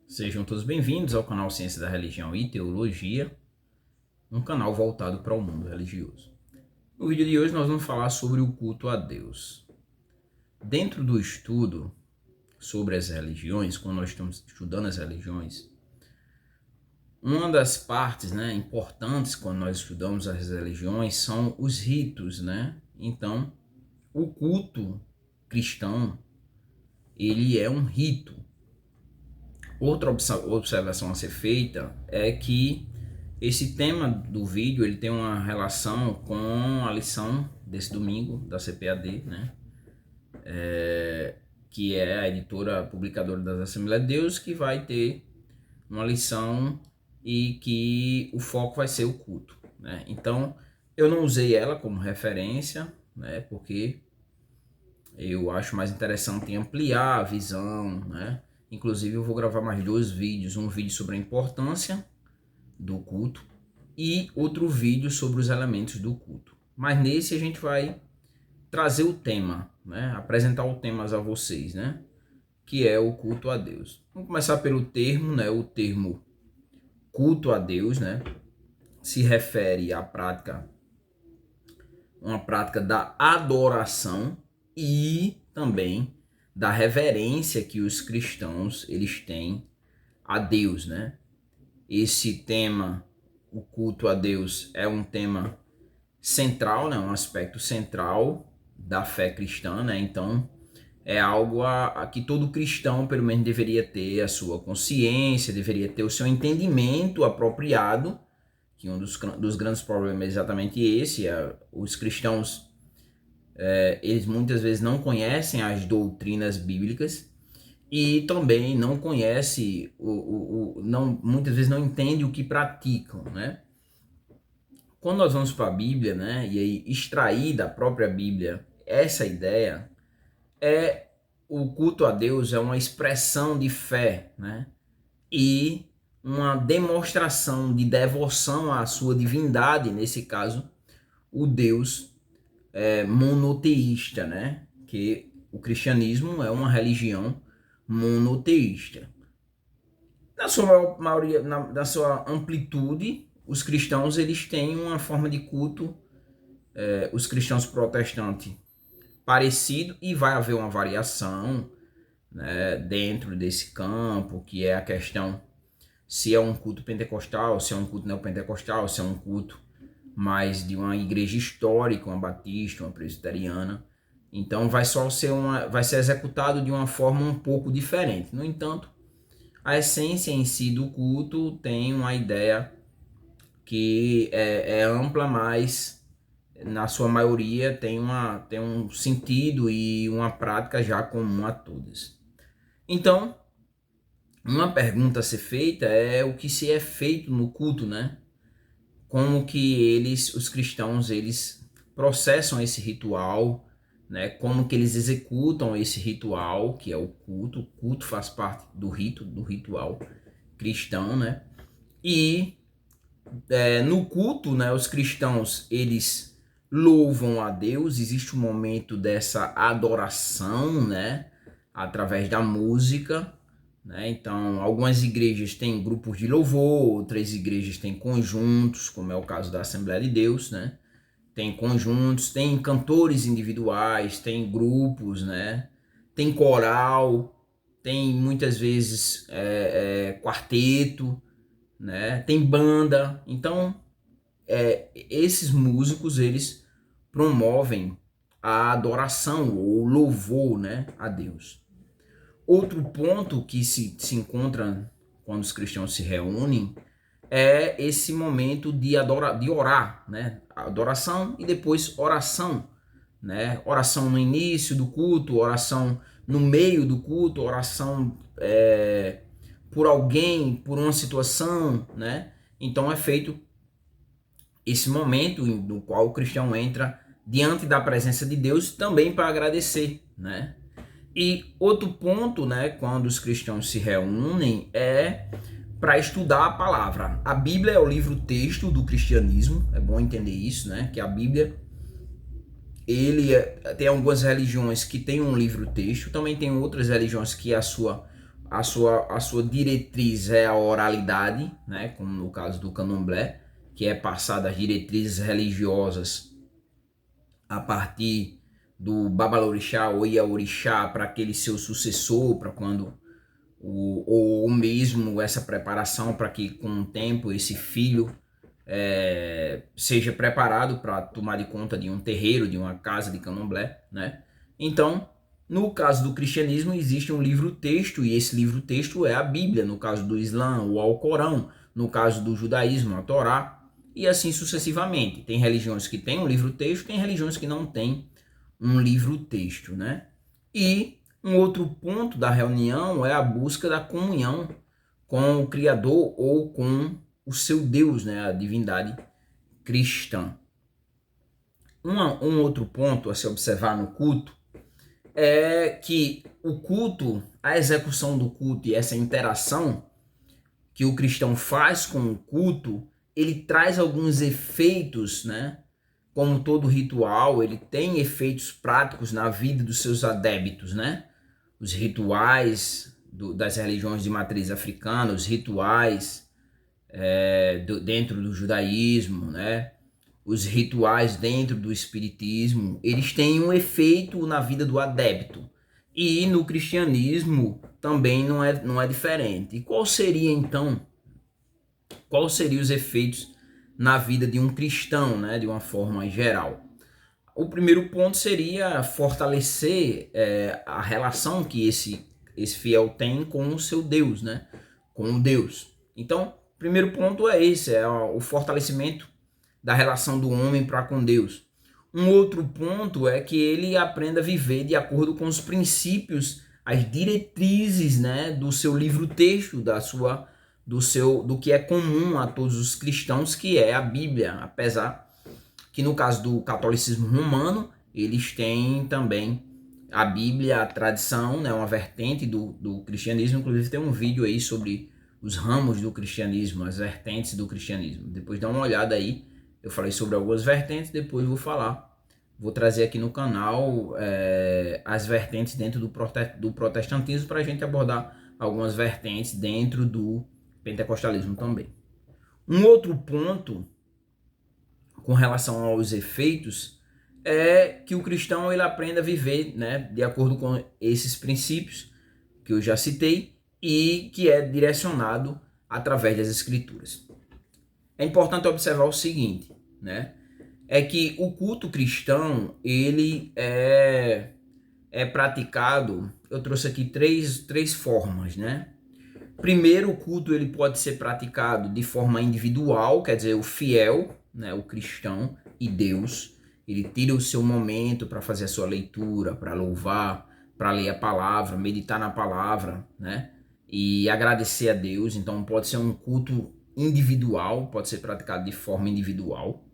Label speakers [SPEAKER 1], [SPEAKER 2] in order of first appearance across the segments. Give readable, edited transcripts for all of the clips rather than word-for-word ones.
[SPEAKER 1] Sejam todos bem-vindos ao canal Ciência da Religião e Teologia, um canal voltado para o mundo religioso. No vídeo de hoje nós vamos falar sobre o culto a Deus. Dentro do estudo sobre as religiões, quando nós estamos estudando as religiões, uma das partes importantes quando nós estudamos as religiões são os ritos, Então, o culto cristão, ele é um rito. Outra observação a ser feita é que esse tema do vídeo ele tem uma relação com a lição desse domingo da CPAD, que é a editora publicadora das Assembleias de Deus, que vai ter uma lição e que o foco vai ser o culto. Então, eu não usei ela como referência, porque eu acho mais interessante ampliar a visão, Inclusive eu vou gravar mais 2 vídeos, um vídeo sobre a importância do culto e outro vídeo sobre os elementos do culto. Mas nesse a gente vai trazer o tema, apresentar o tema a vocês, que é o culto a Deus. Vamos começar pelo termo, o termo culto a Deus, se refere à prática, uma prática da adoração e também da reverência que os cristãos eles têm a Deus, Esse tema, o culto a Deus, é um tema central, um aspecto central da fé cristã, Então, é algo a que todo cristão, pelo menos, deveria ter a sua consciência, deveria ter o seu entendimento apropriado, que um dos grandes problemas é exatamente esse, os cristãos eles muitas vezes não conhecem as doutrinas bíblicas e também não conhecem, muitas vezes não entendem o que praticam, Quando nós vamos para a Bíblia, e aí extrair da própria Bíblia essa ideia, o culto a Deus é uma expressão de fé, e uma demonstração de devoção à sua divindade, nesse caso, o Deus monoteísta, Que o cristianismo é uma religião monoteísta. Na sua maioria, na sua amplitude, os cristãos eles têm uma forma de culto, os cristãos protestantes, parecido, e vai haver uma variação, dentro desse campo, que é a questão se é um culto pentecostal, se é um culto neopentecostal, se é um culto mais de uma igreja histórica, uma batista, uma presbiteriana. Então vai ser executado de uma forma um pouco diferente. No entanto, a essência em si do culto tem uma ideia que é ampla, mas na sua maioria tem um sentido e uma prática já comum a todas. Então, uma pergunta a ser feita é o que se é feito no culto, Como que os cristãos, eles processam esse ritual, Como que eles executam esse ritual, que é o culto. O culto faz parte do ritual cristão, E no culto, os cristãos, eles louvam a Deus, existe um momento dessa adoração, através da música, Então, algumas igrejas têm grupos de louvor, outras igrejas têm conjuntos, como é o caso da Assembleia de Deus, Tem conjuntos, tem cantores individuais, tem grupos, Tem coral, tem muitas vezes quarteto, Tem banda. Então, esses músicos, eles promovem a adoração ou louvor, a Deus. Outro ponto que se encontra quando os cristãos se reúnem é esse momento de orar, Adoração e depois oração, Oração no início do culto, oração no meio do culto, oração por alguém, por uma situação, Então é feito esse momento no qual o cristão entra diante da presença de Deus também para agradecer, E outro ponto, quando os cristãos se reúnem, é para estudar a palavra. A Bíblia é o livro-texto do cristianismo, é bom entender isso, Que a Bíblia, tem algumas religiões que tem um livro-texto, também tem outras religiões que a sua diretriz é a oralidade, né, como no caso do candomblé, que é passada as diretrizes religiosas a partir do babalorixá ou iaorixá para aquele seu sucessor, para quando ou mesmo essa preparação para que com o tempo esse filho seja preparado para tomar de conta de um terreiro, de uma casa de candomblé, né? Então, no caso do cristianismo, existe um livro-texto, e esse livro-texto é a Bíblia. No caso do Islã, o Alcorão. No caso do judaísmo, a Torá. E assim sucessivamente. Tem religiões que têm um livro-texto, tem religiões que não têm um livro-texto, né? E um outro ponto da reunião é a busca da comunhão com o Criador ou com o seu Deus, né? A divindade cristã. Um outro ponto a se observar no culto é que o culto, a execução do culto e essa interação que o cristão faz com o culto, ele traz alguns efeitos, né? Como todo ritual, ele tem efeitos práticos na vida dos seus adébitos, né? Os rituais das religiões de matriz africana, os rituais dentro do judaísmo, né? Os rituais dentro do espiritismo, eles têm um efeito na vida do adepto. E no cristianismo também não é diferente. E qual seria então, quais seriam os efeitos na vida de um cristão, né, de uma forma geral? O primeiro ponto seria fortalecer a relação que esse fiel tem com o seu Deus, né, com o Deus. Então, o primeiro ponto é esse, é o fortalecimento da relação do homem para com Deus. Um outro ponto é que ele aprenda a viver de acordo com os princípios, as diretrizes, né, do seu livro-texto, do que é comum a todos os cristãos, que é a Bíblia, apesar que no caso do catolicismo romano, eles têm também a Bíblia, a tradição, né, uma vertente do cristianismo. Inclusive tem um vídeo aí sobre os ramos do cristianismo, as vertentes do cristianismo. Depois dá uma olhada aí. Eu falei sobre algumas vertentes, depois vou trazer aqui no canal as vertentes dentro do protestantismo para a gente abordar algumas vertentes dentro do pentecostalismo também. Um outro ponto com relação aos efeitos é que o cristão ele aprenda a viver, né, de acordo com esses princípios que eu já citei e que é direcionado através das escrituras. É importante observar o seguinte, né? É que o culto cristão, ele é praticado, eu trouxe aqui três formas, né? Primeiro, o culto ele pode ser praticado de forma individual, quer dizer, o fiel, né, o cristão e Deus, ele tira o seu momento para fazer a sua leitura, para louvar, para ler a palavra, meditar na palavra, né? E agradecer a Deus. Então pode ser um culto individual, pode ser praticado de forma individual.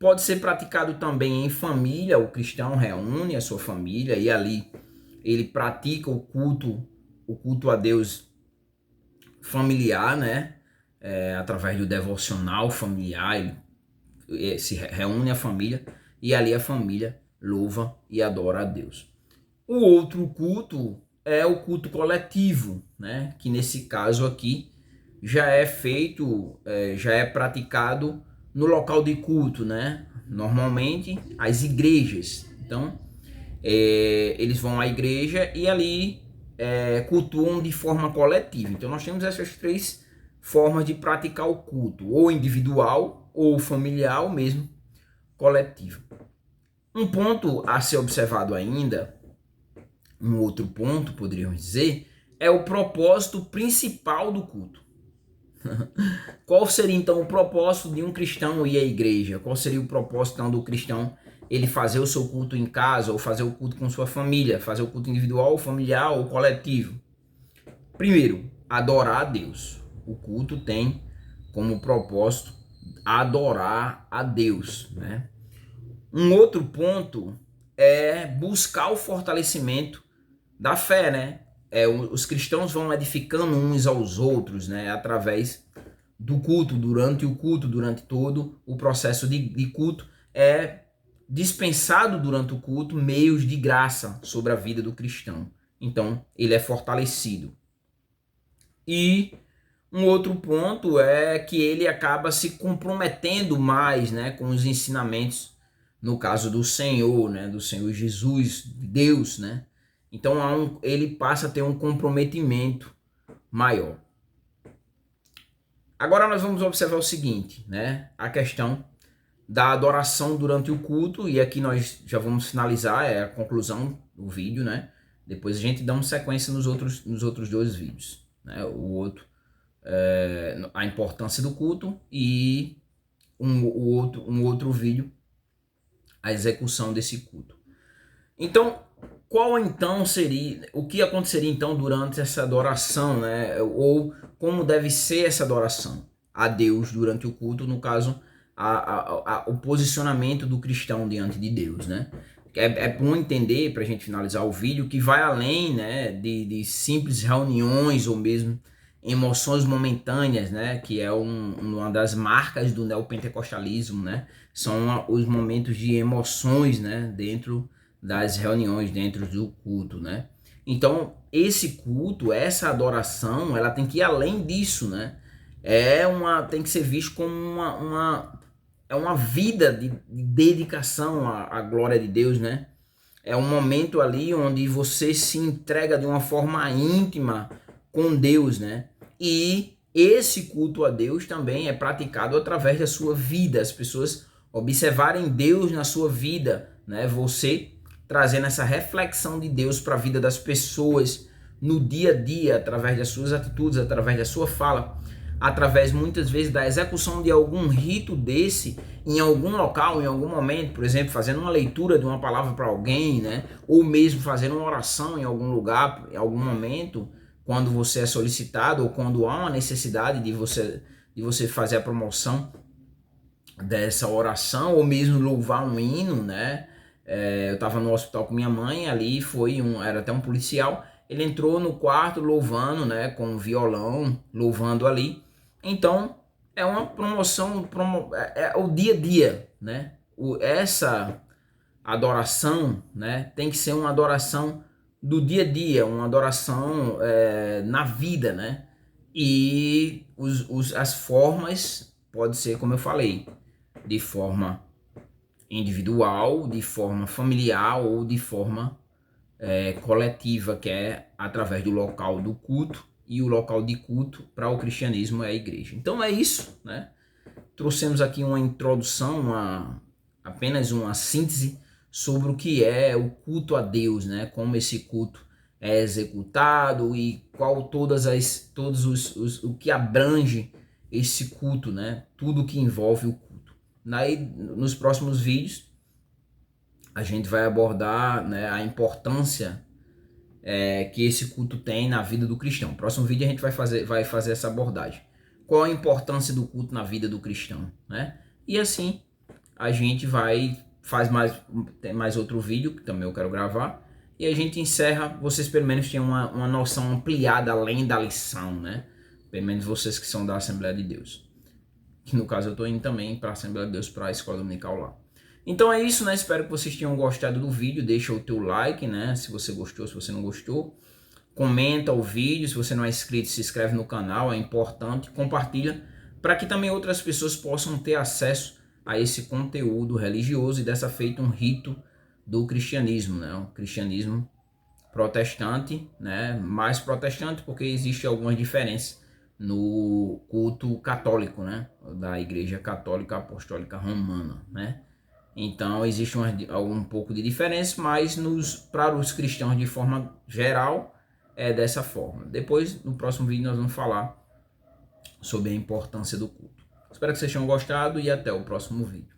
[SPEAKER 1] Pode ser praticado também em família, o cristão reúne a sua família e ali ele pratica o culto a Deus familiar, né? Através do devocional familiar, ele se reúne a família e ali a família louva e adora a Deus. O outro culto é o culto coletivo, né? Que nesse caso aqui já é feito, já é praticado no local de culto, né? Normalmente as igrejas. Então, eles vão à igreja e ali cultuam de forma coletiva. Então, nós temos essas três formas de praticar o culto, ou individual, ou familiar, ou mesmo coletivo. Um ponto a ser observado ainda, um outro ponto, poderíamos dizer, é o propósito principal do culto. Qual seria então o propósito de um cristão ir à igreja? Qual seria o propósito então, do cristão ele fazer o seu culto em casa ou fazer o culto com sua família, fazer o culto individual, familiar ou coletivo? Primeiro, adorar a Deus. O culto tem como propósito adorar a Deus, né? Um outro ponto é buscar o fortalecimento da fé, né? Os cristãos vão edificando uns aos outros, né? Através do culto, durante todo o processo de culto, é dispensado durante o culto meios de graça sobre a vida do cristão. Então, ele é fortalecido. E um outro ponto é que ele acaba se comprometendo mais, né, com os ensinamentos, no caso do Senhor, né, do Senhor Jesus, de Deus, né? Então ele passa a ter um comprometimento maior. Agora nós vamos observar o seguinte, né, a questão da adoração durante o culto, e aqui nós já vamos finalizar, é a conclusão do vídeo, né? Depois a gente dá uma sequência nos outros dois vídeos, né? O outro, a importância do culto, e um outro vídeo, a execução desse culto. Então, qual então seria, o que aconteceria então durante essa adoração, né? Ou como deve ser essa adoração a Deus durante o culto, no caso, o posicionamento do cristão diante de Deus, né? É bom entender, para a gente finalizar o vídeo, que vai além, né, de simples reuniões ou mesmo emoções momentâneas, né, que é uma das marcas do neopentecostalismo, né? São os momentos de emoções, né, dentro das reuniões, dentro do culto, né? Então, esse culto, essa adoração, ela tem que ir além disso, né? Tem que ser visto como uma vida de dedicação à glória de Deus, né? É um momento ali onde você se entrega de uma forma íntima com Deus, né? E esse culto a Deus também é praticado através da sua vida, as pessoas observarem Deus na sua vida, né? Você trazendo essa reflexão de Deus para a vida das pessoas no dia a dia, através das suas atitudes, através da sua fala, através muitas vezes da execução de algum rito desse em algum local, em algum momento, por exemplo, fazendo uma leitura de uma palavra para alguém, né? Ou mesmo fazendo uma oração em algum lugar, em algum momento, quando você é solicitado ou quando há uma necessidade de você fazer a promoção dessa oração, ou mesmo louvar um hino, né? Eu estava no hospital com minha mãe, ali era até um policial, ele entrou no quarto louvando, né, com um violão, louvando ali. Então, é uma promoção, é o dia a dia, né? Essa adoração, né, tem que ser uma adoração do dia a dia, uma adoração na vida, né? E as formas, pode ser, como eu falei, de forma individual, de forma familiar ou de forma coletiva, que é através do local do culto, e o local de culto para o cristianismo é a igreja. Então é isso, né? Trouxemos aqui uma introdução, apenas uma síntese sobre o que é o culto a Deus, né? Como esse culto é executado e qual o que abrange esse culto, né? Tudo que envolve o culto. Nos próximos vídeos a gente vai abordar, né, a importância que esse culto tem na vida do cristão. No próximo vídeo a gente vai fazer essa abordagem. Qual a importância do culto na vida do cristão, né? E assim a gente tem mais outro vídeo que também eu quero gravar, e a gente encerra. Vocês pelo menos têm uma noção ampliada além da lição, né? Pelo menos vocês que são da Assembleia de Deus. Que no caso eu estou indo também para a Assembleia de Deus, para a escola dominical lá. Então é isso, né? Espero que vocês tenham gostado do vídeo. Deixa o teu like, né? Se você gostou, se você não gostou. Comenta o vídeo. Se você não é inscrito, se inscreve no canal. É importante. Compartilha para que também outras pessoas possam ter acesso a esse conteúdo religioso e dessa feita um rito do cristianismo, né? O cristianismo protestante, né? Mais protestante porque existe algumas diferenças no culto católico, né? Da Igreja Católica Apostólica Romana, né? Então existe um pouco de diferença, mas para os cristãos de forma geral é dessa forma. Depois, no próximo vídeo, nós vamos falar sobre a importância do culto. Espero que vocês tenham gostado e até o próximo vídeo.